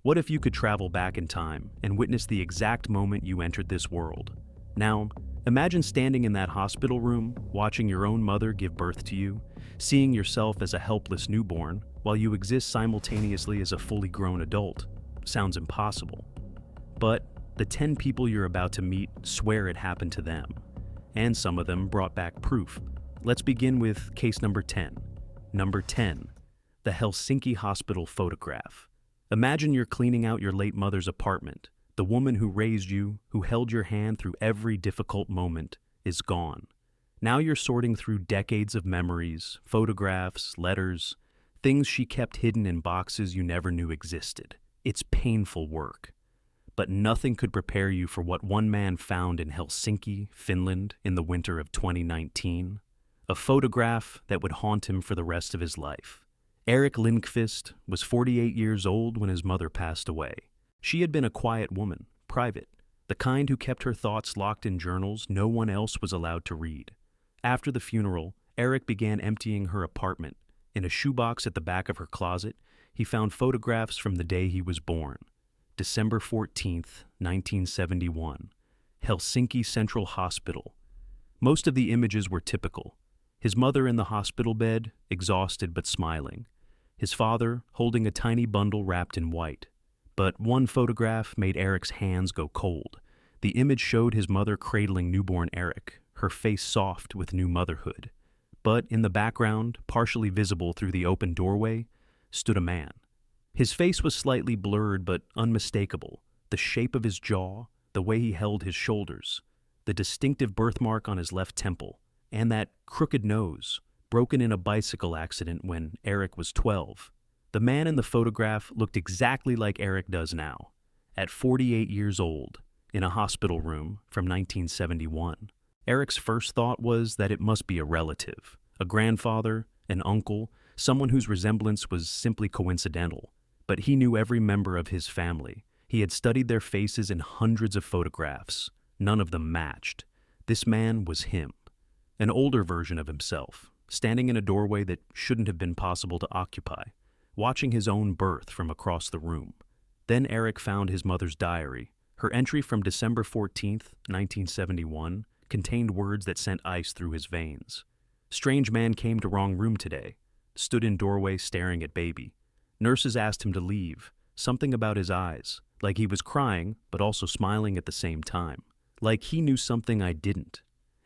What if you could travel back in time and witness the exact moment you entered this world? Now, imagine standing in that hospital room, watching your own mother give birth to you, seeing yourself as a helpless newborn, while you exist simultaneously as a fully grown adult. Sounds impossible. But the 10 people you're about to meet swear it happened to them, and some of them brought back proof. Let's begin with case number 10. Number 10, the Helsinki hospital photograph. Imagine you're cleaning out your late mother's apartment. The woman who raised you, who held your hand through every difficult moment, is gone. Now you're sorting through decades of memories, photographs, letters, things she kept hidden in boxes you never knew existed. It's painful work. But nothing could prepare you for what one man found in Helsinki, Finland, in the winter of 2019. A photograph that would haunt him for the rest of his life. Erik Lindqvist was 48 years old when his mother passed away. She had been a quiet woman, private, the kind who kept her thoughts locked in journals no one else was allowed to read. After the funeral, Erik began emptying her apartment. In a shoebox at the back of her closet, he found photographs from the day he was born. December 14th, 1971. Helsinki Central Hospital. Most of the images were typical. His mother in the hospital bed, exhausted but smiling. His father holding a tiny bundle wrapped in white. But one photograph made Erik's hands go cold. The image showed his mother cradling newborn Erik, her face soft with new motherhood. But in the background, partially visible through the open doorway, stood a man. His face was slightly blurred but unmistakable. The shape of his jaw, the way he held his shoulders, the distinctive birthmark on his left temple, and that crooked nose, broken in a bicycle accident when Erik was 12. The man in the photograph looked exactly like Erik does now, at 48 years old, in a hospital room from 1971. Erik's first thought was that it must be a relative, a grandfather, an uncle, someone whose resemblance was simply coincidental. But he knew every member of his family. He had studied their faces in hundreds of photographs. None of them matched. This man was him, an older version of himself, standing in a doorway that shouldn't have been possible to occupy, watching his own birth from across the room. Then Erik found his mother's diary. Her entry from December 14th, 1971, contained words that sent ice through his veins. Strange man came to wrong room today, stood in doorway staring at baby. Nurses asked him to leave, something about his eyes, like he was crying but also smiling at the same time, like he knew something I didn't.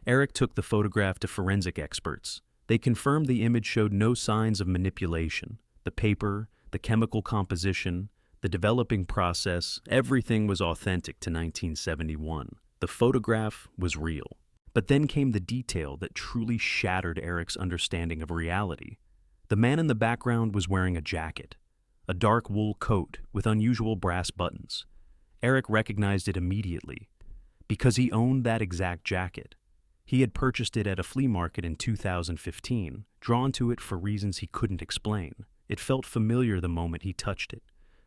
Erik took the photograph to forensic experts. They confirmed the image showed no signs of manipulation. The paper, the chemical composition, the developing process, everything was authentic to 1971. The photograph was real. But then came the detail that truly shattered Erik's understanding of reality. The man in the background was wearing a jacket, a dark wool coat with unusual brass buttons. Erik recognized it immediately, because he owned that exact jacket. He had purchased it at a flea market in 2015, drawn to it for reasons he couldn't explain. It felt familiar the moment he touched it.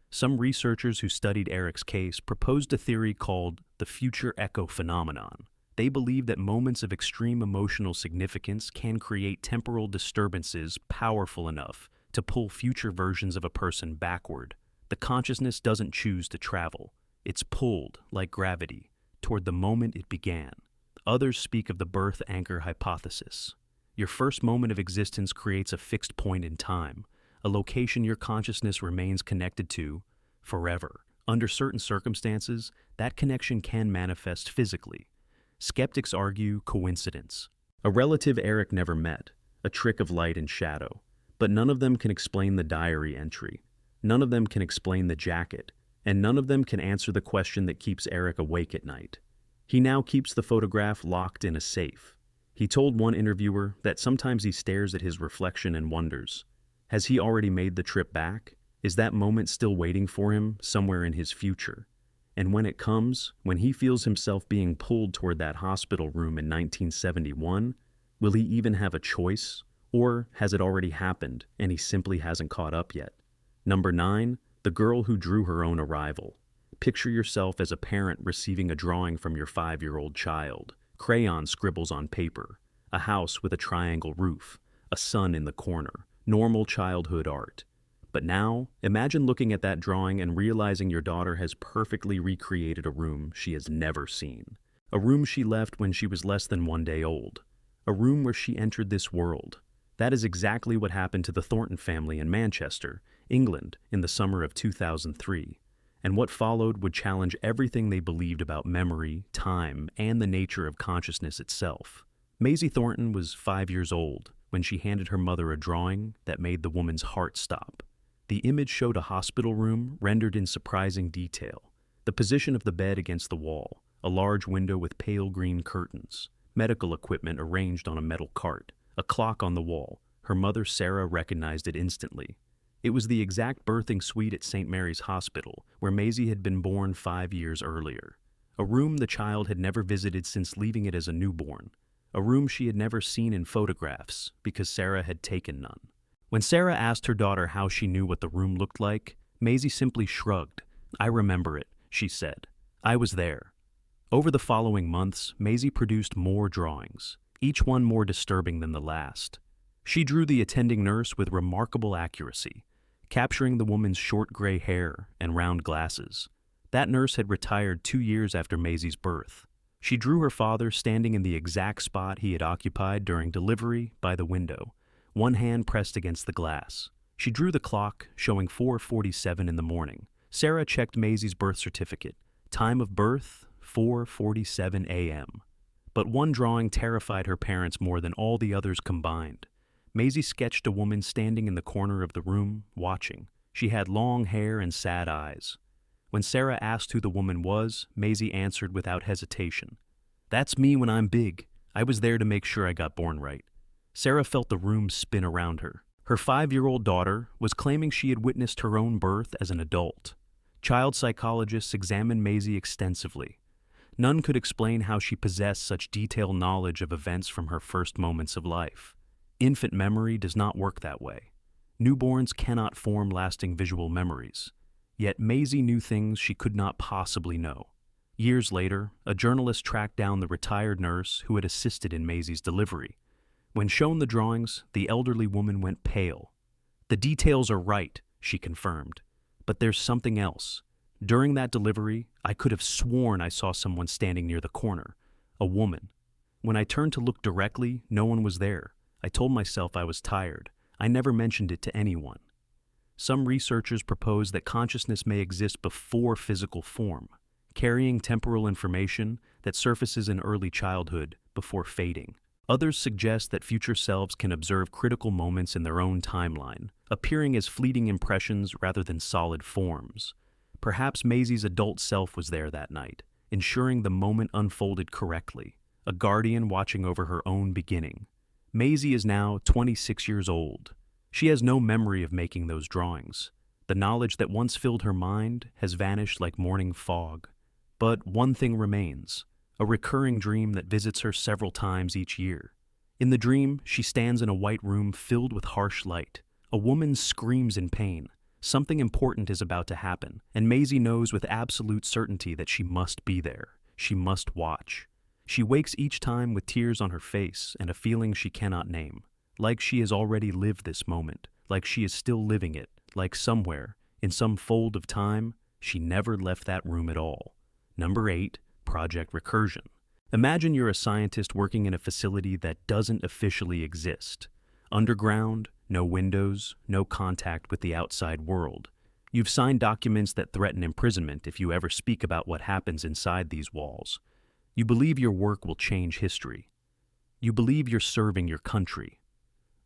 Some researchers who studied Erik's case proposed a theory called the future echo phenomenon. They believe that moments of extreme emotional significance can create temporal disturbances powerful enough to pull future versions of a person backward. The consciousness doesn't choose to travel. It's pulled, like gravity, toward the moment it began. Others speak of the birth anchor hypothesis. Your first moment of existence creates a fixed point in time, a location your consciousness remains connected to forever. Under certain circumstances, that connection can manifest physically. Skeptics argue coincidence. A relative Erik never met, a trick of light and shadow. But none of them can explain the diary entry. None of them can explain the jacket. And none of them can answer the question that keeps Erik awake at night. He now keeps the photograph locked in a safe. He told one interviewer that sometimes he stares at his reflection and wonders, has he already made the trip back? Is that moment still waiting for him somewhere in his future? And when it comes, when he feels himself being pulled toward that hospital room in 1971, will he even have a choice? Or has it already happened and he simply hasn't caught up yet? Number 9, the girl who drew her own arrival. Picture yourself as a parent receiving a drawing from your 5-year-old child. Crayon scribbles on paper. A house with a triangle roof. A sun in the corner. Normal childhood art. But now, imagine looking at that drawing and realizing your daughter has perfectly recreated a room she has never seen. A room she left when she was less than 1 day old. A room where she entered this world. That is exactly what happened to the Thornton family in Manchester, England, in the summer of 2003. And what followed would challenge everything they believed about memory, time, and the nature of consciousness itself. Maisie Thornton was 5 years old when she handed her mother a drawing that made the woman's heart stop. The image showed a hospital room rendered in surprising detail. The position of the bed against the wall, a large window with pale green curtains, medical equipment arranged on a metal cart, a clock on the wall. Her mother, Sarah, recognized it instantly. It was the exact birthing suite at St. Mary's Hospital, where Maisie had been born 5 years earlier. A room the child had never visited since leaving it as a newborn. A room she had never seen in photographs, because Sarah had taken none. When Sarah asked her daughter how she knew what the room looked like, Maisie simply shrugged. "I remember it," she said. "I was there." Over the following months, Maisie produced more drawings, each one more disturbing than the last. She drew the attending nurse with remarkable accuracy, capturing the woman's short gray hair and round glasses. That nurse had retired 2 years after Maisie's birth. She drew her father standing in the exact spot he had occupied during delivery by the window, one hand pressed against the glass. She drew the clock, showing 4:47 in the morning. Sarah checked Maisie's birth certificate. Time of birth, 4:47 a.m. But one drawing terrified her parents more than all the others combined. Maisie sketched a woman standing in the corner of the room, watching. She had long hair and sad eyes. When Sarah asked who the woman was, Maisie answered without hesitation. "That's me when I'm big. I was there to make sure I got born right." Sarah felt the room spin around her. Her 5-year-old daughter was claiming she had witnessed her own birth as an adult. Child psychologists examined Maisie extensively. None could explain how she possessed such detailed knowledge of events from her first moments of life. Infant memory does not work that way. Newborns cannot form lasting visual memories. Yet Maisie knew things she could not possibly know. Years later, a journalist tracked down the retired nurse who had assisted in Maisie's delivery. When shown the drawings, the elderly woman went pale. "The details are right," she confirmed. "But there's something else. During that delivery, I could have sworn I saw someone standing near the corner. A woman. When I turned to look directly, no one was there. I told myself I was tired. I never mentioned it to anyone." Some researchers propose that consciousness may exist before physical form, carrying temporal information that surfaces in early childhood before fading. Others suggest that future selves can observe critical moments in their own timeline, appearing as fleeting impressions rather than solid forms. Perhaps Maisie's adult self was there that night, ensuring the moment unfolded correctly, a guardian watching over her own beginning. Maisie is now 26 years old. She has no memory of making those drawings. The knowledge that once filled her mind has vanished like morning fog. But one thing remains, a recurring dream that visits her several times each year. In the dream, she stands in a white room filled with harsh light. A woman screams in pain. Something important is about to happen, and Maisie knows with absolute certainty that she must be there. She must watch. She wakes each time with tears on her face and a feeling she cannot name. Like she has already lived this moment, like she is still living it, like somewhere, in some fold of time, she never left that room at all. Number 8, Project Recursion. Imagine you're a scientist working in a facility that doesn't officially exist. Underground, no windows, no contact with the outside world. You've signed documents that threaten imprisonment if you ever speak about what happens inside these walls. You believe your work will change history. You believe you're serving your country.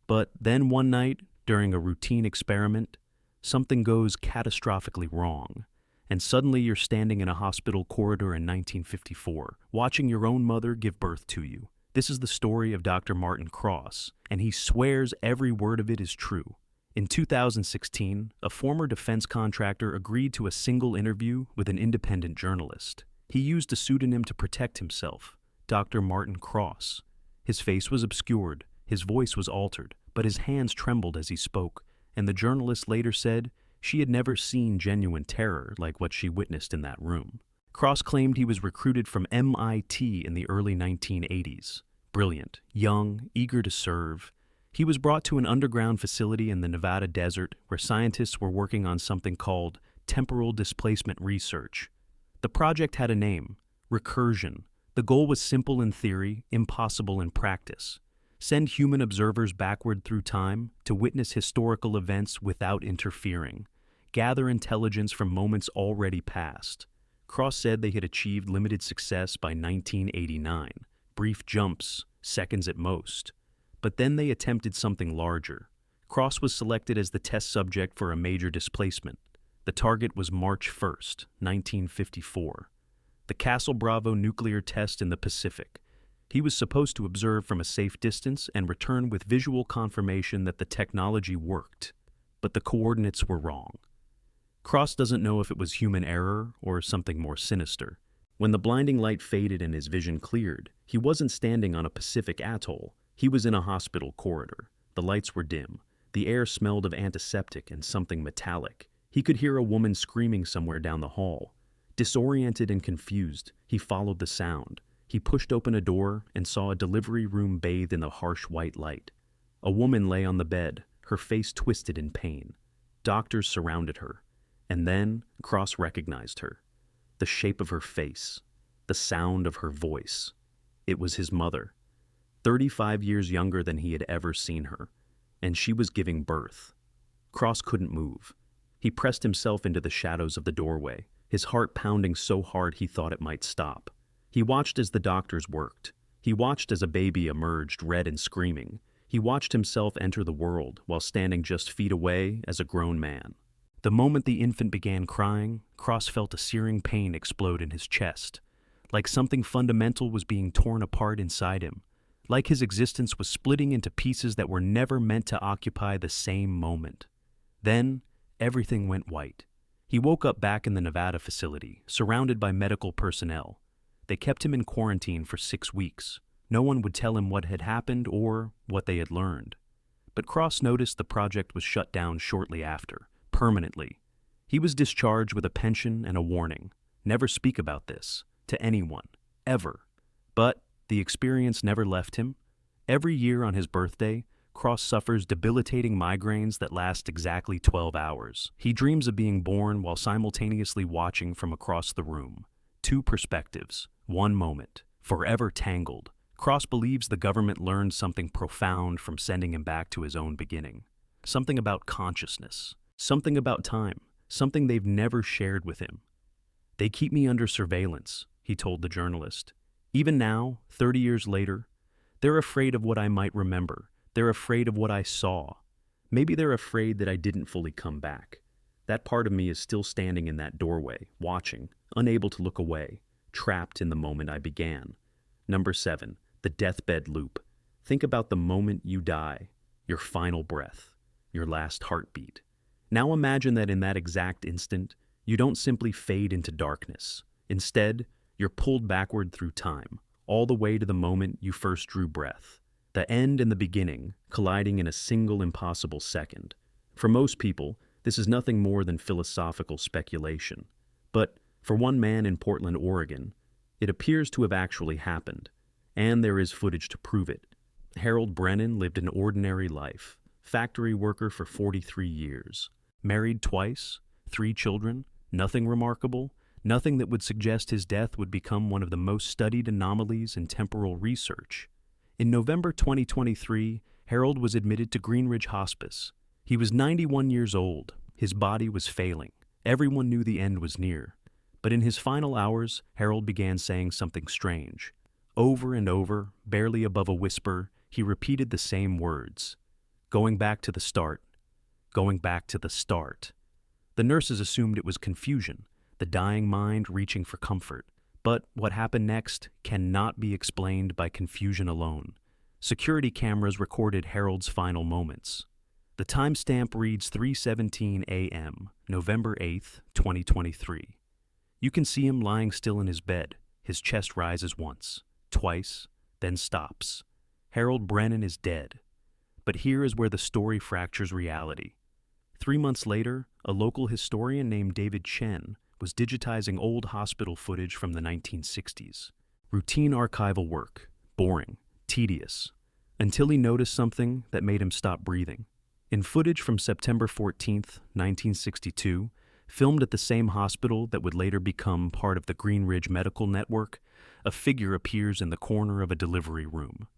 But then one night, during a routine experiment, something goes catastrophically wrong, and suddenly you're standing in a hospital corridor in 1954, watching your own mother give birth to you. This is the story of Dr. Martin Cross, and he swears every word of it is true. In 2016, a former defense contractor agreed to a single interview with an independent journalist. He used a pseudonym to protect himself, Dr. Martin Cross. His face was obscured, his voice was altered, but his hands trembled as he spoke, and the journalist later said she had never seen genuine terror like what she witnessed in that room. Cross claimed he was recruited from MIT in the early 1980s. Brilliant, young, eager to serve. He was brought to an underground facility in the Nevada desert where scientists were working on something called temporal displacement research. The project had a name, recursion. The goal was simple in theory, impossible in practice. Send human observers backward through time to witness historical events without interfering. Gather intelligence from moments already past. Cross said they had achieved limited success by 1989, brief jumps, seconds at most. But then they attempted something larger. Cross was selected as the test subject for a major displacement. The target was March 1st, 1954. The Castle Bravo nuclear test in the Pacific. He was supposed to observe from a safe distance and return with visual confirmation that the technology worked. But the coordinates were wrong. Cross doesn't know if it was human error or something more sinister. When the blinding light faded and his vision cleared, he wasn't standing on a Pacific atoll. He was in a hospital corridor. The lights were dim. The air smelled of antiseptic and something metallic. He could hear a woman screaming somewhere down the hall. Disoriented and confused, he followed the sound. He pushed open a door and saw a delivery room bathed in the harsh white light. A woman lay on the bed, her face twisted in pain. Doctors surrounded her. And then Cross recognized her. The shape of her face. The sound of her voice. It was his mother. 35 years younger than he had ever seen her. And she was giving birth. Cross couldn't move. He pressed himself into the shadows of the doorway, his heart pounding so hard he thought it might stop. He watched as the doctors worked. He watched as a baby emerged, red and screaming. He watched himself enter the world while standing just feet away as a grown man. The moment the infant began crying, Cross felt a searing pain explode in his chest, like something fundamental was being torn apart inside him, like his existence was splitting into pieces that were never meant to occupy the same moment. Then, everything went white. He woke up back in the Nevada facility, surrounded by medical personnel. They kept him in quarantine for 6 weeks. No one would tell him what had happened or what they had learned. But Cross noticed the project was shut down shortly after. Permanently. He was discharged with a pension and a warning. Never speak about this to anyone, ever. But the experience never left him. Every year on his birthday, Cross suffers debilitating migraines that last exactly 12 hours. He dreams of being born while simultaneously watching from across the room. 2 perspectives, 1 moment, forever tangled. Cross believes the government learned something profound from sending him back to his own beginning. Something about consciousness. Something about time, something they've never shared with him. They keep me under surveillance, he told the journalist. Even now, 30 years later, they're afraid of what I might remember. They're afraid of what I saw. Maybe they're afraid that I didn't fully come back. That part of me is still standing in that doorway, watching, unable to look away, trapped in the moment I began. Number 7, the deathbed loop. Think about the moment you die, your final breath, your last heartbeat. Now imagine that in that exact instant, you don't simply fade into darkness. Instead, you're pulled backward through time, all the way to the moment you first drew breath. The end and the beginning colliding in a single impossible second. For most people, this is nothing more than philosophical speculation. But for one man in Portland, Oregon, it appears to have actually happened, and there is footage to prove it. Harold Brennan lived an ordinary life, factory worker for 43 years. Married twice, 3 children, nothing remarkable, nothing that would suggest his death would become one of the most studied anomalies in temporal research. In November 2023, Harold was admitted to Greenridge Hospice. He was 91 years old. His body was failing. Everyone knew the end was near. But in his final hours, Harold began saying something strange. Over and over, barely above a whisper, he repeated the same words. Going back to the start. Going back to the start. The nurses assumed it was confusion, the dying mind reaching for comfort. But what happened next cannot be explained by confusion alone. Security cameras recorded Harold's final moments. The timestamp reads 3:17 a.m., November 8th, 2023. You can see him lying still in his bed. His chest rises once, twice, then stops. Harold Brennan is dead. But here is where the story fractures reality. 3 months later, a local historian named David Chen was digitizing old hospital footage from the 1960s. Routine archival work, boring, tedious. until he noticed something that made him stop breathing. In footage from September 14th, 1962, filmed at the same hospital that would later become part of the Green Ridge Medical Network, a figure appears in the corner of a delivery room.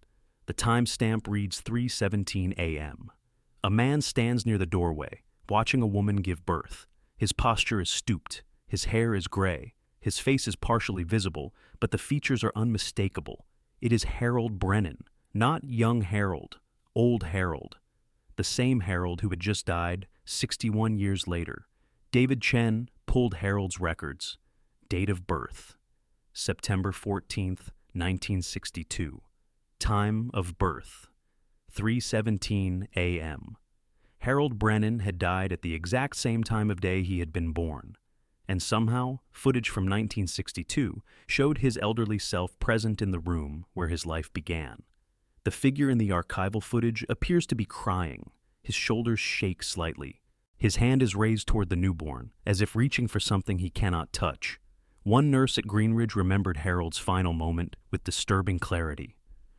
The timestamp reads 3:17 a.m. A man stands near the doorway, watching a woman give birth. His posture is stooped, his hair is gray, his face is partially visible, but the features are unmistakable. It is Harold Brennan, not young Harold, old Harold. The same Harold who had just died 61 years later. David Chen pulled Harold's records. Date of birth, September 14th, 1962. Time of birth, 3:17 a.m. Harold Brennan had died at the exact same time of day he had been born. And somehow, footage from 1962 showed his elderly self present in the room where his life began. The figure in the archival footage appears to be crying. His shoulders shake slightly. His hand is raised toward the newborn, as if reaching for something he cannot touch. One nurse at Greenridge remembered Harold's final moment with disturbing clarity.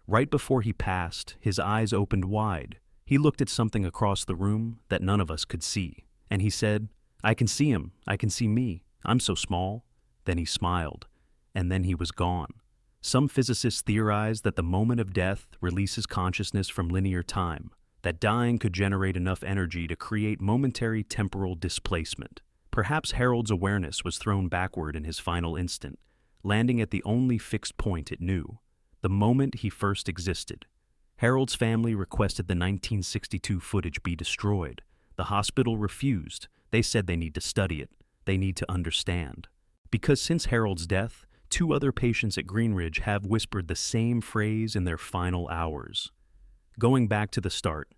Right before he passed, his eyes opened wide. He looked at something across the room that none of us could see, and he said, "I can see him. I can see me. I'm so small." Then he smiled, and then he was gone. Some physicists theorize that the moment of death releases consciousness from linear time, that dying could generate enough energy to create momentary temporal displacement. Perhaps Harold's awareness was thrown backward in his final instant, landing at the only fixed point it knew, the moment he first existed. Harold's family requested the 1962 footage be destroyed. The hospital refused. They said they need to study it. They need to understand. Because since Harold's death, 2 other patients at Greenridge have whispered the same phrase in their final hours. Going back to the start,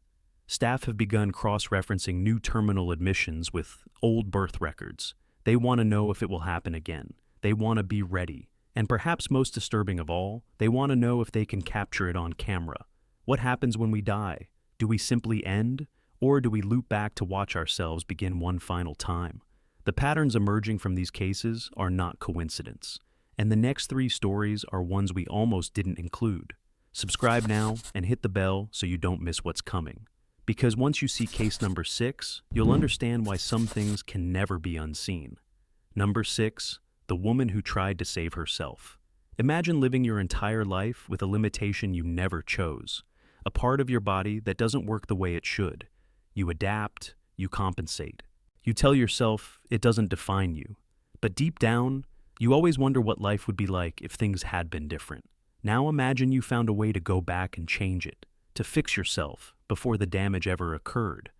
staff have begun cross-referencing new terminal admissions with old birth records. They want to know if it will happen again. They want to be ready. And perhaps most disturbing of all, they want to know if they can capture it on camera. What happens when we die? Do we simply end? Or do we loop back to watch ourselves begin one final time? The patterns emerging from these cases are not coincidence. And the next 3 stories are ones we almost didn't include. Subscribe now and hit the bell so you don't miss what's coming. Because once you see case number 6, you'll understand why some things can never be unseen. Number 6, the woman who tried to save herself. Imagine living your entire life with a limitation you never chose, a part of your body that doesn't work the way it should. You adapt, you compensate. You tell yourself it doesn't define you. But deep down, you always wonder what life would be like if things had been different. Now imagine you found a way to go back and change it, to fix yourself before the damage ever occurred.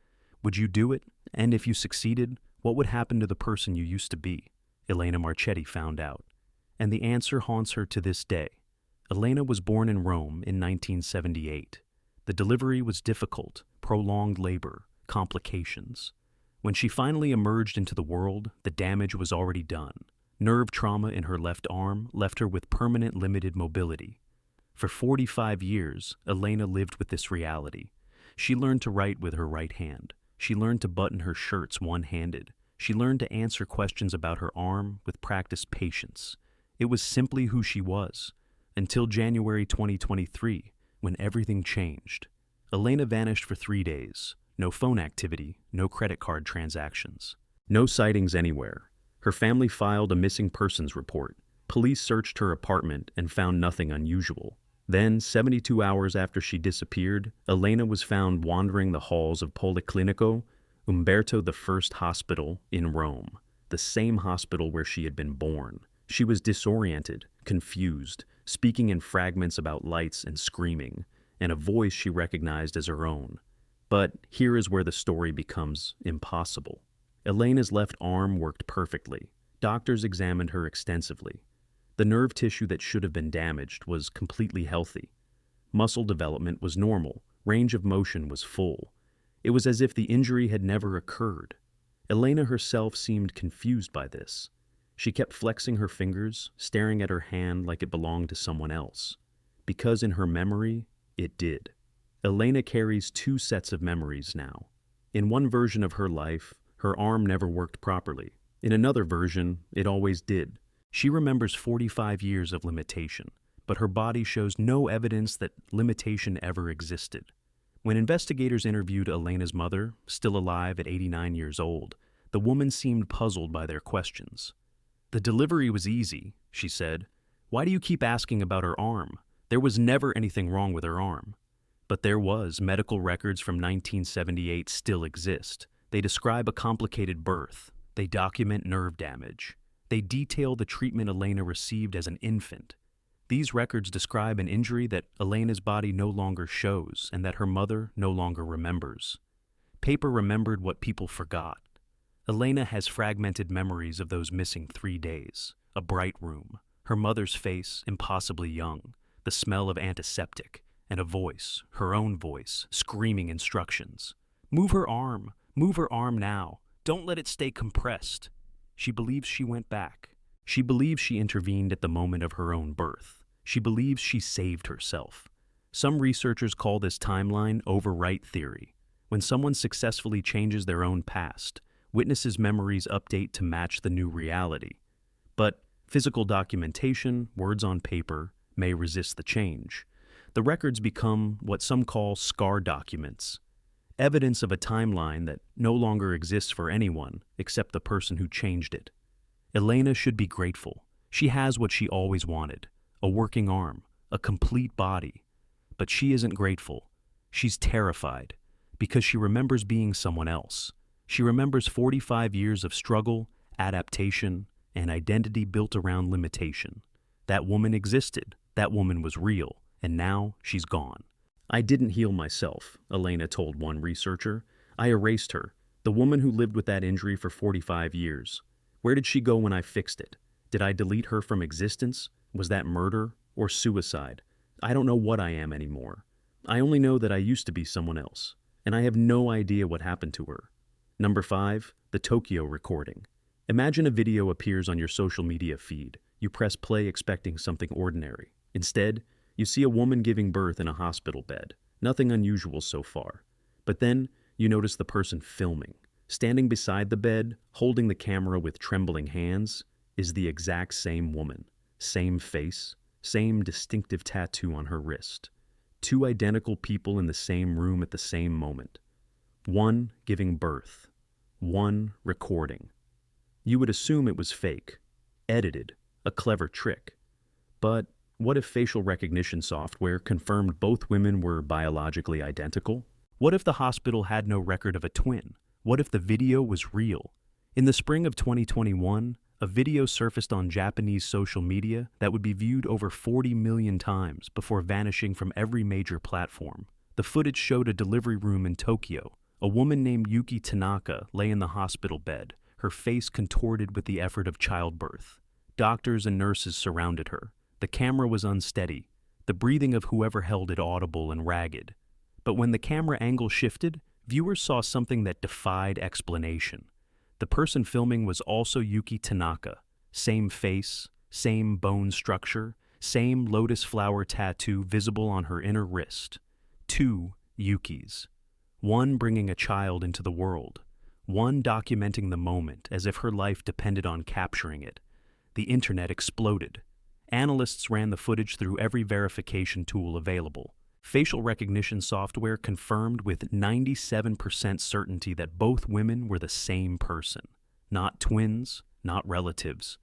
Would you do it? And if you succeeded, what would happen to the person you used to be? Elena Marchetti found out. And the answer haunts her to this day. Elena was born in Rome in 1978. The delivery was difficult, prolonged labor, complications. When she finally emerged into the world, the damage was already done. Nerve trauma in her left arm left her with permanent limited mobility. For 45 years, Elena lived with this reality. She learned to write with her right hand. She learned to button her shirts one-handed. She learned to answer questions about her arm with practiced patience. It was simply who she was, until January 2023, when everything changed. Elena vanished for 3 days. No phone activity, no credit card transactions. No sightings anywhere. Her family filed a missing persons report. Police searched her apartment and found nothing unusual. Then, 72 hours after she disappeared, Elena was found wandering the halls of Policlinico Umberto I Hospital in Rome, the same hospital where she had been born. She was disoriented, confused, speaking in fragments about lights and screaming, and a voice she recognized as her own. But here is where the story becomes impossible. Elena's left arm worked perfectly. Doctors examined her extensively. The nerve tissue that should have been damaged was completely healthy. Muscle development was normal. Range of motion was full. It was as if the injury had never occurred. Elena herself seemed confused by this. She kept flexing her fingers, staring at her hand like it belonged to someone else. Because in her memory, it did. Elena carries 2 sets of memories now. In one version of her life, her arm never worked properly. In another version, it always did. She remembers 45 years of limitation, but her body shows no evidence that limitation ever existed. When investigators interviewed Elena's mother, still alive at 89 years old, the woman seemed puzzled by their questions. "The delivery was easy," she said. "Why do you keep asking about her arm? There was never anything wrong with her arm." But there was. Medical records from 1978 still exist. They describe a complicated birth. They document nerve damage. They detail the treatment Elena received as an infant. These records describe an injury that Elena's body no longer shows and that her mother no longer remembers. Paper remembered what people forgot. Elena has fragmented memories of those missing 3 days. A bright room, her mother's face, impossibly young, the smell of antiseptic, and a voice, her own voice, screaming instructions. Move her arm now. Don't let it stay compressed." She believes she went back. She believes she intervened at the moment of her own birth. She believes she saved herself. Some researchers call this timeline overwrite theory. When someone successfully changes their own past, witnesses' memories update to match the new reality. But physical documentation, words on paper, may resist the change. The records become what some call scar documents, evidence of a timeline that no longer exists for anyone except the person who changed it. Elena should be grateful. She has what she always wanted, a working arm, a complete body. But she isn't grateful. She's terrified because she remembers being someone else. She remembers 45 years of struggle, adaptation, and identity built around limitation. That woman existed. That woman was real. And now she's gone. "I didn't heal myself," Elena told one researcher. "I erased her, the woman who lived with that injury for 45 years. Where did she go when I fixed it? Did I delete her from existence? Was that murder or suicide? I don't know what I am anymore. I only know that I used to be someone else, and I have no idea what happened to her." Number 5, the Tokyo recording. Imagine a video appears on your social media feed. You press play expecting something ordinary. Instead, you see a woman giving birth in a hospital bed. Nothing unusual so far. But then you notice the person filming. Standing beside the bed, holding the camera with trembling hands, is the exact same woman. Same face, same distinctive tattoo on her wrist. 2 identical people in the same room at the same moment. One giving birth. One recording. You would assume it was fake, edited, a clever trick. But what if facial recognition software confirmed both women were biologically identical? What if the hospital had no record of a twin? What if the video was real? In the spring of 2021, a video surfaced on Japanese social media that would be viewed over 40 million times before vanishing from every major platform. The footage showed a delivery room in Tokyo. A woman named Yuki Tanaka lay in the hospital bed, her face contorted with the effort of childbirth. Doctors and nurses surrounded her. The camera was unsteady, the breathing of whoever held it audible and ragged. But when the camera angle shifted, viewers saw something that defied explanation. The person filming was also Yuki Tanaka. Same face, same bone structure, same lotus flower tattoo visible on her inner wrist. 2 Yukis. One bringing a child into the world. One documenting the moment as if her life depended on capturing it. The internet exploded. Analysts ran the footage through every verification tool available. Facial recognition software confirmed with 97% certainty that both women were the same person. Not twins, not relatives.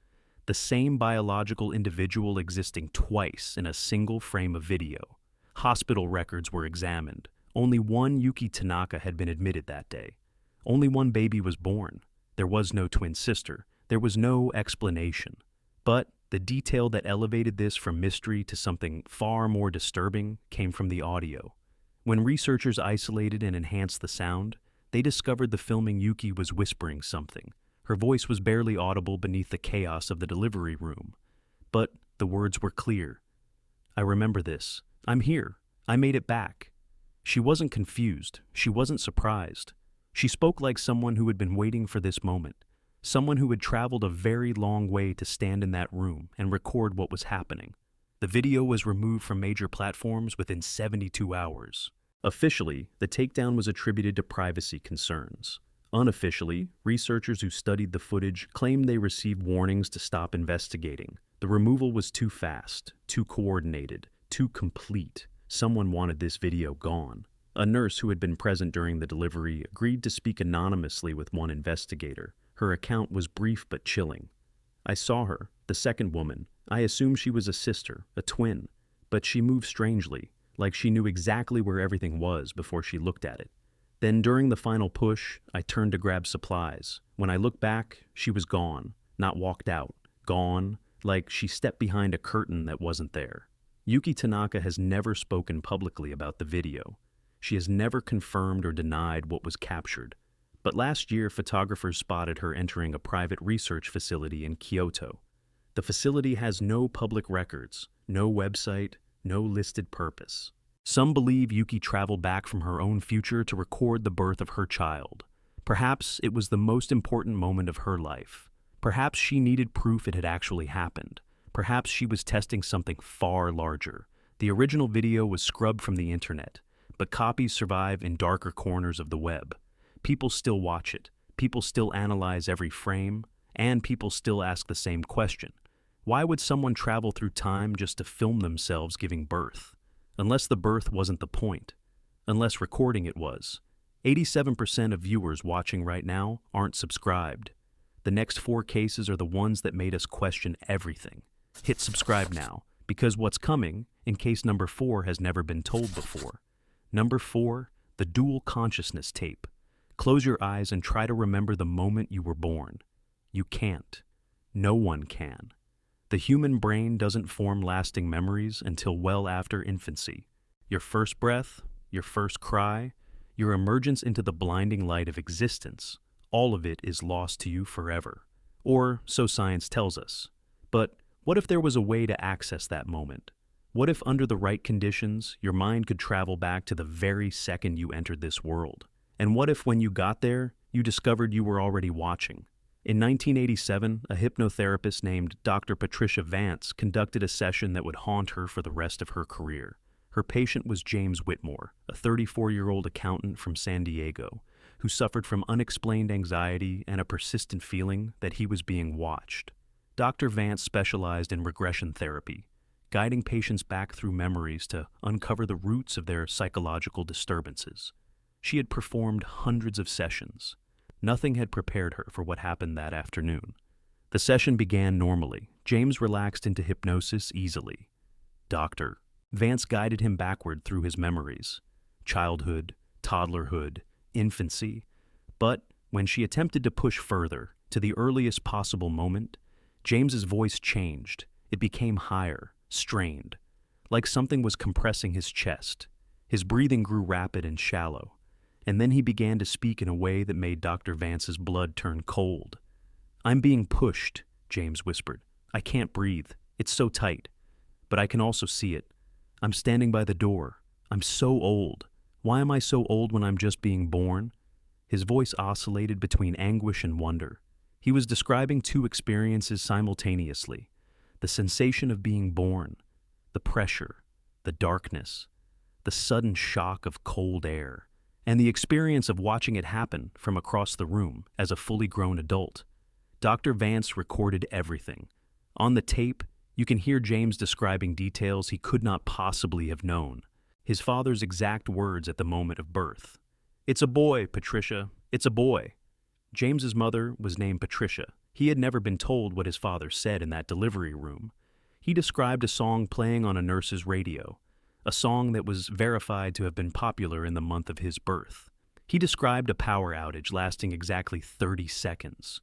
The same biological individual existing twice in a single frame of video. Hospital records were examined. Only one Yuki Tanaka had been admitted that day. Only one baby was born. There was no twin sister. There was no explanation. But the detail that elevated this from mystery to something far more disturbing came from the audio. When researchers isolated and enhanced the sound, they discovered the filming Yuki was whispering something. Her voice was barely audible beneath the chaos of the delivery room. But the words were clear. "I remember this. I'm here. I made it back." She wasn't confused. She wasn't surprised. She spoke like someone who had been waiting for this moment. Someone who had traveled a very long way to stand in that room and record what was happening. The video was removed from major platforms within 72 hours. Officially, the takedown was attributed to privacy concerns. Unofficially, researchers who studied the footage claimed they received warnings to stop investigating. The removal was too fast, too coordinated, too complete. Someone wanted this video gone. A nurse who had been present during the delivery agreed to speak anonymously with one investigator. Her account was brief but chilling. I saw her, the second woman. I assumed she was a sister, a twin, but she moved strangely, like she knew exactly where everything was before she looked at it. Then during the final push, I turned to grab supplies. When I looked back, she was gone, not walked out, gone, like she stepped behind a curtain that wasn't there. Yuki Tanaka has never spoken publicly about the video. She has never confirmed or denied what was captured. But last year, photographers spotted her entering a private research facility in Kyoto. The facility has no public records, no website, no listed purpose. Some believe Yuki traveled back from her own future to record the birth of her child. Perhaps it was the most important moment of her life. Perhaps she needed proof it had actually happened. Perhaps she was testing something far larger. The original video was scrubbed from the internet, but copies survive in darker corners of the web. People still watch it. People still analyze every frame, and people still ask the same question. Why would someone travel through time just to film themselves giving birth? Unless the birth wasn't the point. Unless recording it was. 87% of viewers watching right now aren't subscribed. The next 4 cases are the ones that made us question everything. Hit subscribe now, because what's coming, in case number 4 has never been told before. Number 4, the dual consciousness tape. Close your eyes and try to remember the moment you were born. You can't. No one can. The human brain doesn't form lasting memories until well after infancy. Your first breath, your first cry, your emergence into the blinding light of existence, all of it is lost to you forever. Or so science tells us. But what if there was a way to access that moment? What if under the right conditions, your mind could travel back to the very second you entered this world? And what if when you got there, you discovered you were already watching? In 1987, a hypnotherapist named Dr. Patricia Vance conducted a session that would haunt her for the rest of her career. Her patient was James Whitmore, a 34-year-old accountant from San Diego, who suffered from unexplained anxiety and a persistent feeling that he was being watched. Dr. Vance specialized in regression therapy, guiding patients back through memories to uncover the roots of their psychological disturbances. She had performed hundreds of sessions. Nothing had prepared her for what happened that afternoon. The session began normally. James relaxed into hypnosis easily. Doctor. Vance guided him backward through his memories. Childhood, toddlerhood, infancy. But when she attempted to push further, to the earliest possible moment, James's voice changed. It became higher, strained, like something was compressing his chest. His breathing grew rapid and shallow. And then he began to speak in a way that made Dr. Vance's blood turn cold. "I'm being pushed," James whispered. "I can't breathe. It's so tight. But I can also see it. I'm standing by the door. I'm so old. Why am I so old when I'm just being born?" His voice oscillated between anguish and wonder. He was describing 2 experiences simultaneously. The sensation of being born, the pressure, the darkness, the sudden shock of cold air, and the experience of watching it happen from across the room as a fully grown adult. Dr. Vance recorded everything. On the tape, you can hear James describing details he could not possibly have known. His father's exact words at the moment of birth. "It's a boy, Patricia. It's a boy." James's mother was named Patricia. He had never been told what his father said in that delivery room. He described a song playing on a nurse's radio, a song that was verified to have been popular in the month of his birth. He described a power outage lasting exactly 30 seconds,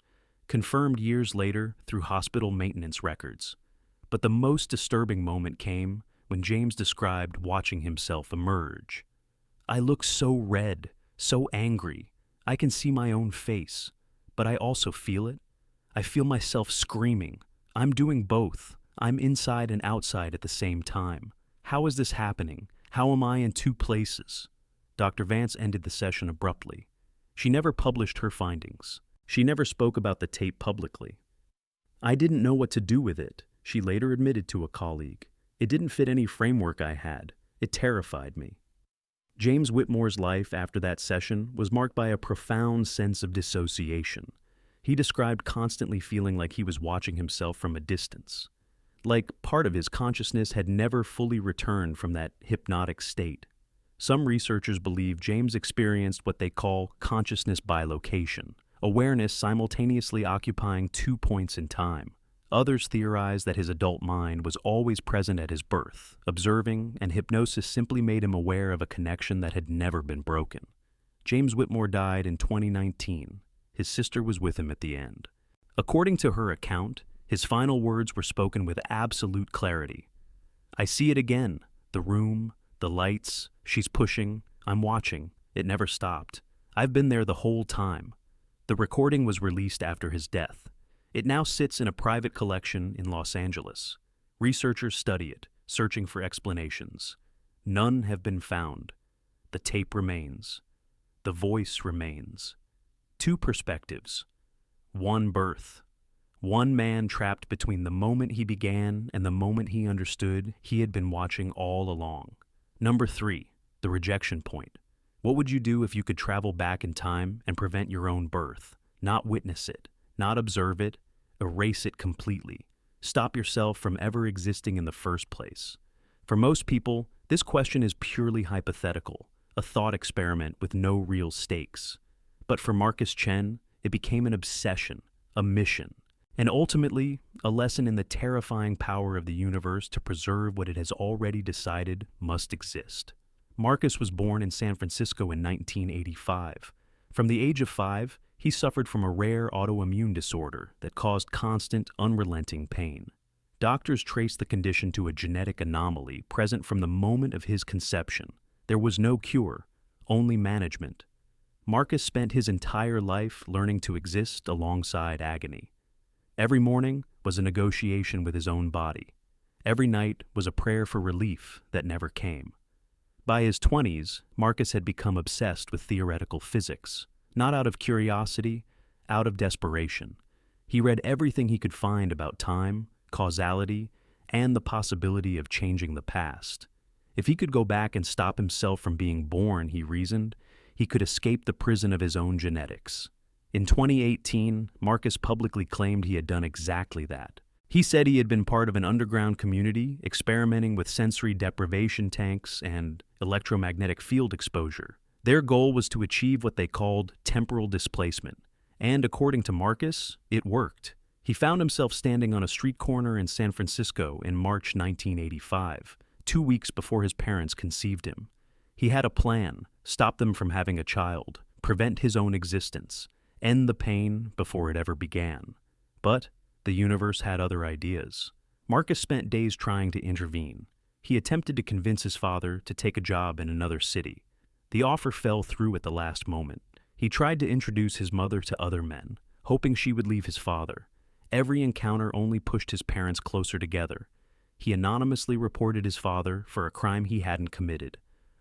confirmed years later through hospital maintenance records. But the most disturbing moment came when James described watching himself emerge. "I look so red, so angry. I can see my own face, but I also feel it. I feel myself screaming. I'm doing both. I'm inside and outside at the same time. How is this happening? How am I in 2 places?" Dr. Vance ended the session abruptly. She never published her findings. She never spoke about the tape publicly. "I didn't know what to do with it," she later admitted to a colleague. "It didn't fit any framework I had. It terrified me." James Whitmore's life after that session was marked by a profound sense of dissociation. He described constantly feeling like he was watching himself from a distance. like part of his consciousness had never fully returned from that hypnotic state. Some researchers believe James experienced what they call consciousness bilocation, awareness simultaneously occupying 2 points in time. Others theorize that his adult mind was always present at his birth, observing, and hypnosis simply made him aware of a connection that had never been broken. James Whitmore died in 2019. His sister was with him at the end. According to her account, his final words were spoken with absolute clarity. "I see it again. The room, the lights, she's pushing, I'm watching. It never stopped. I've been there the whole time." The recording was released after his death. It now sits in a private collection in Los Angeles. Researchers study it, searching for explanations. None have been found. The tape remains. The voice remains. 2 perspectives. 1 birth. 1 man trapped between the moment he began and the moment he understood he had been watching all along. Number 3, the rejection point. What would you do if you could travel back in time and prevent your own birth? Not witness it, not observe it, erase it completely. Stop yourself from ever existing in the first place. For most people, this question is purely hypothetical, a thought experiment with no real stakes. But for Marcus Chen, it became an obsession, a mission, and ultimately a lesson in the terrifying power of the universe to preserve what it has already decided must exist. Marcus was born in San Francisco in 1985. From the age of 5, he suffered from a rare autoimmune disorder that caused constant, unrelenting pain. Doctors traced the condition to a genetic anomaly present from the moment of his conception. There was no cure, only management. Marcus spent his entire life learning to exist alongside agony. Every morning was a negotiation with his own body. Every night was a prayer for relief that never came. By his 20s, Marcus had become obsessed with theoretical physics, not out of curiosity, out of desperation. He read everything he could find about time, causality, and the possibility of changing the past. If he could go back and stop himself from being born, he reasoned, he could escape the prison of his own genetics. In 2018, Marcus publicly claimed he had done exactly that. He said he had been part of an underground community experimenting with sensory deprivation tanks and electromagnetic field exposure. Their goal was to achieve what they called temporal displacement, and according to Marcus, it worked. He found himself standing on a street corner in San Francisco in March 1985, 2 weeks before his parents conceived him. He had a plan: stop them from having a child, prevent his own existence, end the pain before it ever began. But the universe had other ideas. Marcus spent days trying to intervene. He attempted to convince his father to take a job in another city. The offer fell through at the last moment. He tried to introduce his mother to other men, hoping she would leave his father. Every encounter only pushed his parents closer together. He anonymously reported his father for a crime he hadn't committed,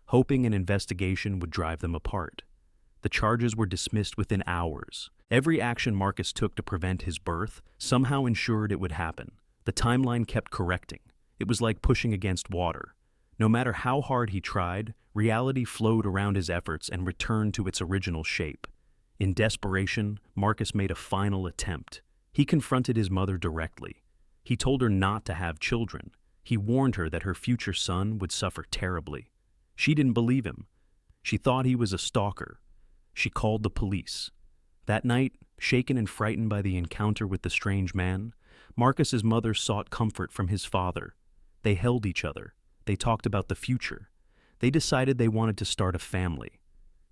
hoping an investigation would drive them apart. The charges were dismissed within hours. Every action Marcus took to prevent his birth somehow ensured it would happen. The timeline kept correcting. It was like pushing against water. No matter how hard he tried, reality flowed around his efforts and returned to its original shape. In desperation, Marcus made a final attempt. He confronted his mother directly. He told her not to have children. He warned her that her future son would suffer terribly. She didn't believe him. She thought he was a stalker. She called the police. That night, shaken and frightened by the encounter with the strange man, Marcus's mother sought comfort from his father. They held each other. They talked about the future. They decided they wanted to start a family.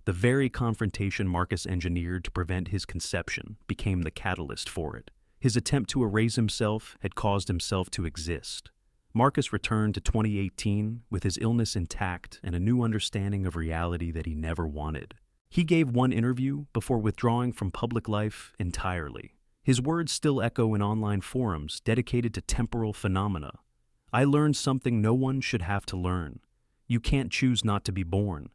The very confrontation Marcus engineered to prevent his conception became the catalyst for it. His attempt to erase himself had caused himself to exist. Marcus returned to 2018 with his illness intact and a new understanding of reality that he never wanted. He gave one interview before withdrawing from public life entirely. His words still echo in online forums dedicated to temporal phenomena. "I learned something no one should have to learn. You can't choose not to be born.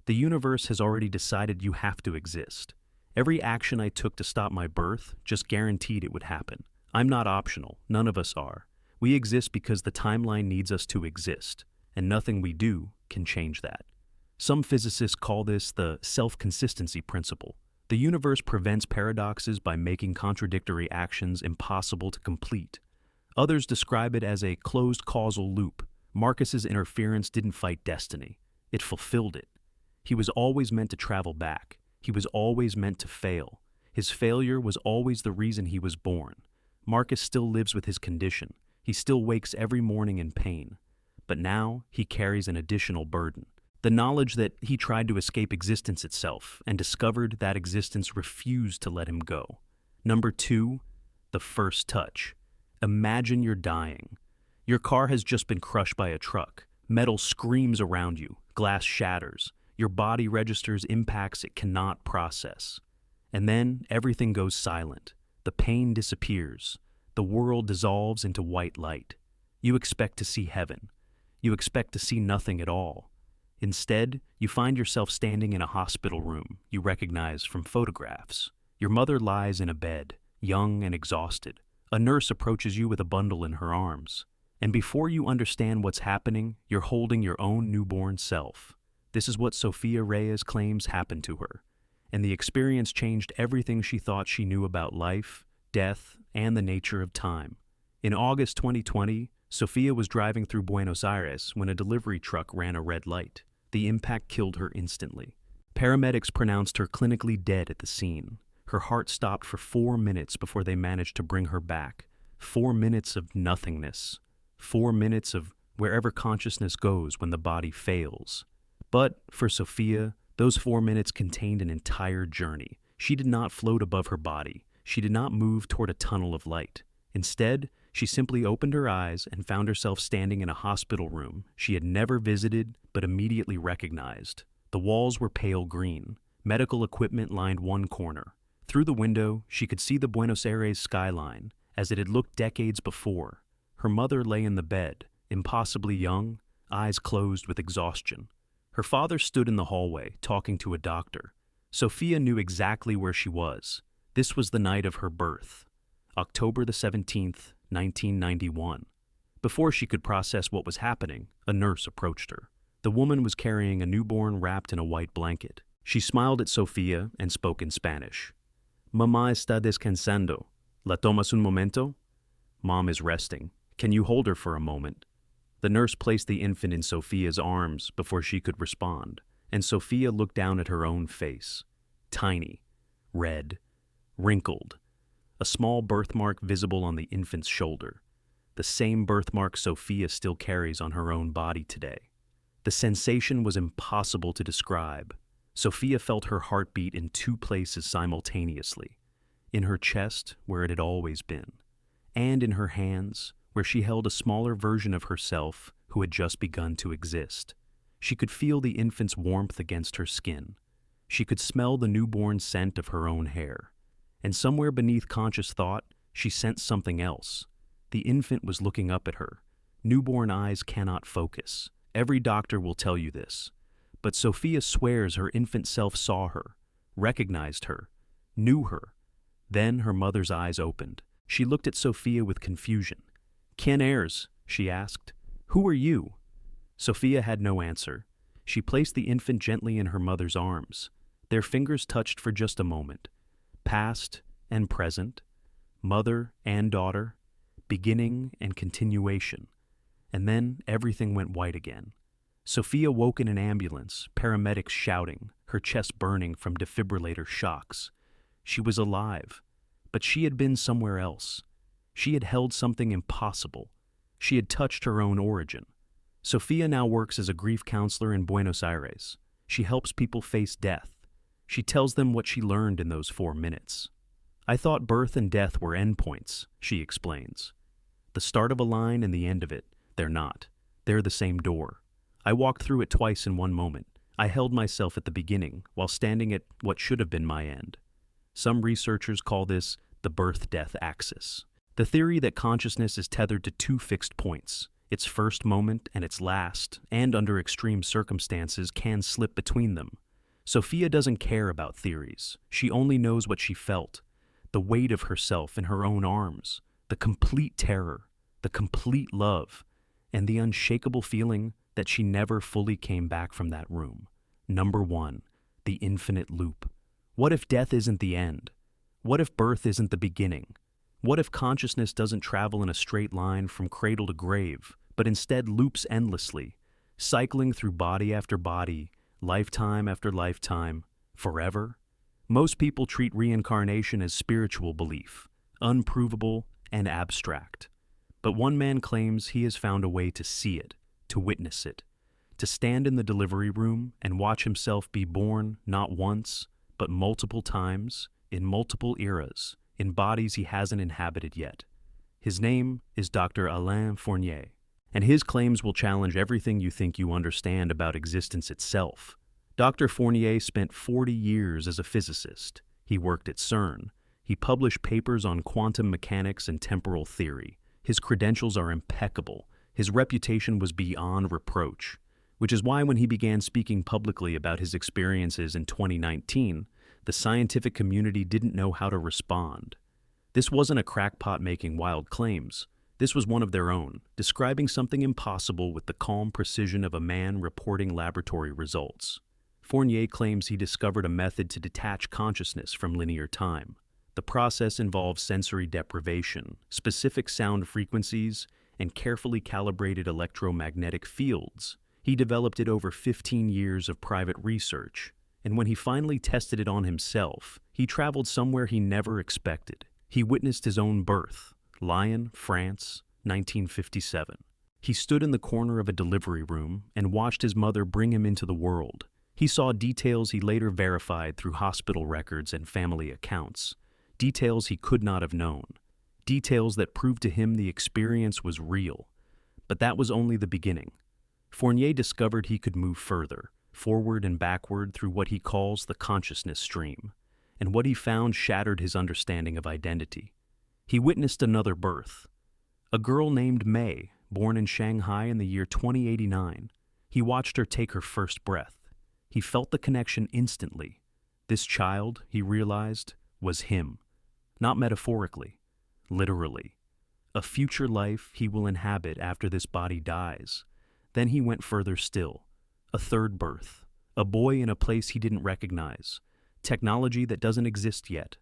The universe has already decided you have to exist. Every action I took to stop my birth just guaranteed it would happen. I'm not optional. None of us are. We exist because the timeline needs us to exist, and nothing we do can change that." Some physicists call this the self-consistency principle. The universe prevents paradoxes by making contradictory actions impossible to complete. Others describe it as a closed causal loop. Marcus's interference didn't fight destiny. It fulfilled it. He was always meant to travel back. He was always meant to fail. His failure was always the reason he was born. Marcus still lives with his condition. He still wakes every morning in pain. But now he carries an additional burden. The knowledge that he tried to escape existence itself and discovered that existence refused to let him go. Number 2, the first touch. Imagine you're dying. Your car has just been crushed by a truck. Metal screams around you. Glass shatters. Your body registers impacts it cannot process. And then everything goes silent. The pain disappears. The world dissolves into white light. You expect to see heaven. You expect to see nothing at all. Instead, you find yourself standing in a hospital room you recognize from photographs. Your mother lies in a bed, young and exhausted. A nurse approaches you with a bundle in her arms. And before you understand what's happening, you're holding your own newborn self. This is what Sofia Reyes claims happened to her. And the experience changed everything she thought she knew about life, death, and the nature of time. In August 2020, Sofia was driving through Buenos Aires when a delivery truck ran a red light. The impact killed her instantly. Paramedics pronounced her clinically dead at the scene. Her heart stopped for 4 minutes before they managed to bring her back. 4 minutes of nothingness. 4 minutes of wherever consciousness goes when the body fails. But for Sofia, those 4 minutes contained an entire journey. She did not float above her body. She did not move toward a tunnel of light. Instead, she simply opened her eyes and found herself standing in a hospital room she had never visited but immediately recognized. The walls were pale green. Medical equipment lined one corner. Through the window, she could see the Buenos Aires skyline, as it had looked decades before. Her mother lay in the bed, impossibly young, eyes closed with exhaustion. Her father stood in the hallway, talking to a doctor. Sofia knew exactly where she was. This was the night of her birth, October the 17th, 1991. Before she could process what was happening, a nurse approached her. The woman was carrying a newborn wrapped in a white blanket. She smiled at Sofia and spoke in Spanish. Mamá está descansando. ¿La tomas un momento? Mom is resting. Can you hold her for a moment? The nurse placed the infant in Sofia's arms before she could respond, and Sofia looked down at her own face. Tiny, red, wrinkled, a small birthmark visible on the infant's shoulder, the same birthmark Sofia still carries on her own body today. The sensation was impossible to describe. Sofia felt her heartbeat in 2 places simultaneously, in her chest, where it had always been, and in her hands, where she held a smaller version of herself who had just begun to exist. She could feel the infant's warmth against her skin. She could smell the newborn scent of her own hair. And somewhere beneath conscious thought, she sensed something else. The infant was looking up at her. Newborn eyes cannot focus. Every doctor will tell you this. But Sofia swears her infant self saw her, recognized her, knew her. Then her mother's eyes opened. She looked at Sofia with confusion. "¿Quién eres?" she asked. "Who are you?" Sofia had no answer. She placed the infant gently in her mother's arms. Their fingers touched for just a moment. Past and present, mother and daughter, beginning and continuation. And then everything went white again. Sofia woke in an ambulance, paramedics shouting, her chest burning from defibrillator shocks. She was alive, but she had been somewhere else. She had held something impossible. She had touched her own origin. Sofia now works as a grief counselor in Buenos Aires. She helps people face death. She tells them what she learned in those 4 minutes. "I thought birth and death were endpoints," she explains. "The start of a line and the end of it, they're not. They're the same door. I walked through it twice in one moment. I held myself at the beginning while standing at what should have been my end." Some researchers call this the birth-death axis. The theory that consciousness is tethered to 2 fixed points, its first moment and its last, and under extreme circumstances can slip between them. Sofia doesn't care about theories. She only knows what she felt, the weight of herself in her own arms, the complete terror, the complete love, and the unshakable feeling that she never fully came back from that room. Number 1, the infinite loop. What if death isn't the end? What if birth isn't the beginning? What if consciousness doesn't travel in a straight line from cradle to grave, but instead loops endlessly, cycling through body after body, lifetime after lifetime, forever? Most people treat reincarnation as spiritual belief, unprovable and abstract. But one man claims he has found a way to see it, to witness it, to stand in the delivery room and watch himself be born not once, but multiple times, in multiple eras, in bodies he hasn't inhabited yet. His name is Dr. Alain Fournier, and his claims will challenge everything you think you understand about existence itself. Dr. Fournier spent 40 years as a physicist. He worked at CERN. He published papers on quantum mechanics and temporal theory. His credentials are impeccable. His reputation was beyond reproach, which is why when he began speaking publicly about his experiences in 2019, the scientific community didn't know how to respond. This wasn't a crackpot making wild claims. This was one of their own, describing something impossible with the calm precision of a man reporting laboratory results. Fournier claims he discovered a method to detach consciousness from linear time. The process involves sensory deprivation, specific sound frequencies, and carefully calibrated electromagnetic fields. He developed it over 15 years of private research, and when he finally tested it on himself, he traveled somewhere he never expected. He witnessed his own birth, Lyon, France, 1957. He stood in the corner of a delivery room and watched his mother bring him into the world. He saw details he later verified through hospital records and family accounts, details he could not have known, details that proved to him the experience was real. But that was only the beginning. Fournier discovered he could move further, forward and backward through what he calls the consciousness stream, and what he found shattered his understanding of identity. He witnessed another birth. A girl named May, born in Shanghai in the year 2089. He watched her take her first breath. He felt the connection instantly. This child, he realized, was him. Not metaphorically, literally. A future life he will inhabit after this body dies. Then he went further still. A third birth. A boy in a place he didn't recognize. Technology that doesn't exist yet.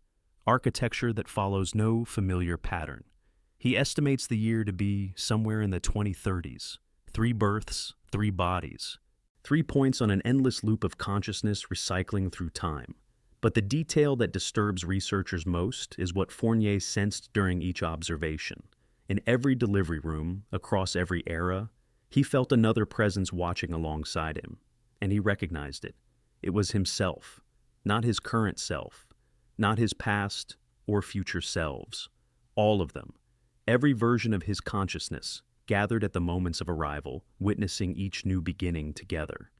Architecture that follows no familiar pattern. He estimates the year to be somewhere in the 2030s. 3 births, 3 bodies. 3 points on an endless loop of consciousness recycling through time. But the detail that disturbs researchers most is what Fournier sensed during each observation. In every delivery room, across every era, he felt another presence watching alongside him, and he recognized it. It was himself, not his current self, not his past or future selves. All of them, every version of his consciousness, gathered at the moments of arrival, witnessing each new beginning together.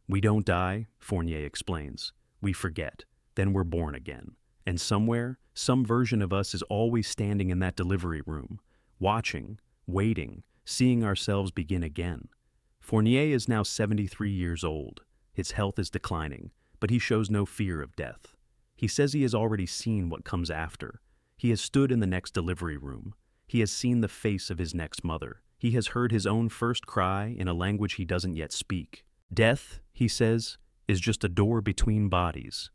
We don't die, Fournier explains. We forget. Then we're born again. And somewhere, some version of us is always standing in that delivery room, watching, waiting, seeing ourselves begin again. Fournier is now 73 years old. His health is declining, but he shows no fear of death. He says he has already seen what comes after. He has stood in the next delivery room. He has seen the face of his next mother. He has heard his own first cry in a language he doesn't yet speak. Death, he says, is just a door between bodies.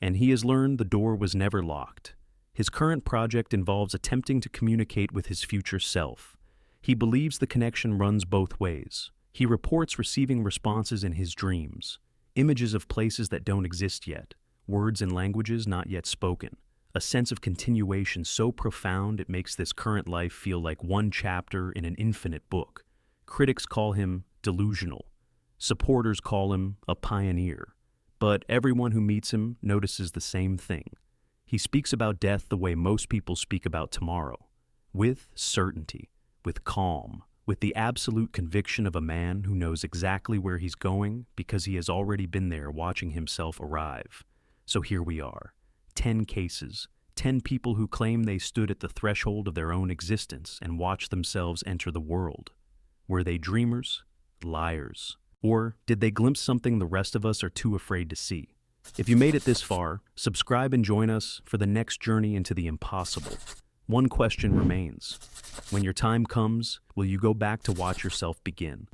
And he has learned the door was never locked. His current project involves attempting to communicate with his future self. He believes the connection runs both ways. He reports receiving responses in his dreams, images of places that don't exist yet, words and languages not yet spoken, a sense of continuation so profound it makes this current life feel like one chapter in an infinite book. Critics call him delusional. Supporters call him a pioneer. But everyone who meets him notices the same thing. He speaks about death the way most people speak about tomorrow, with certainty, with calm, with the absolute conviction of a man who knows exactly where he's going because he has already been there watching himself arrive. So here we are, 10 cases, 10 people who claim they stood at the threshold of their own existence and watched themselves enter the world. Were they dreamers? Liars? Or did they glimpse something the rest of us are too afraid to see? If you made it this far, subscribe and join us for the next journey into the impossible. One question remains. When your time comes, will you go back to watch yourself begin?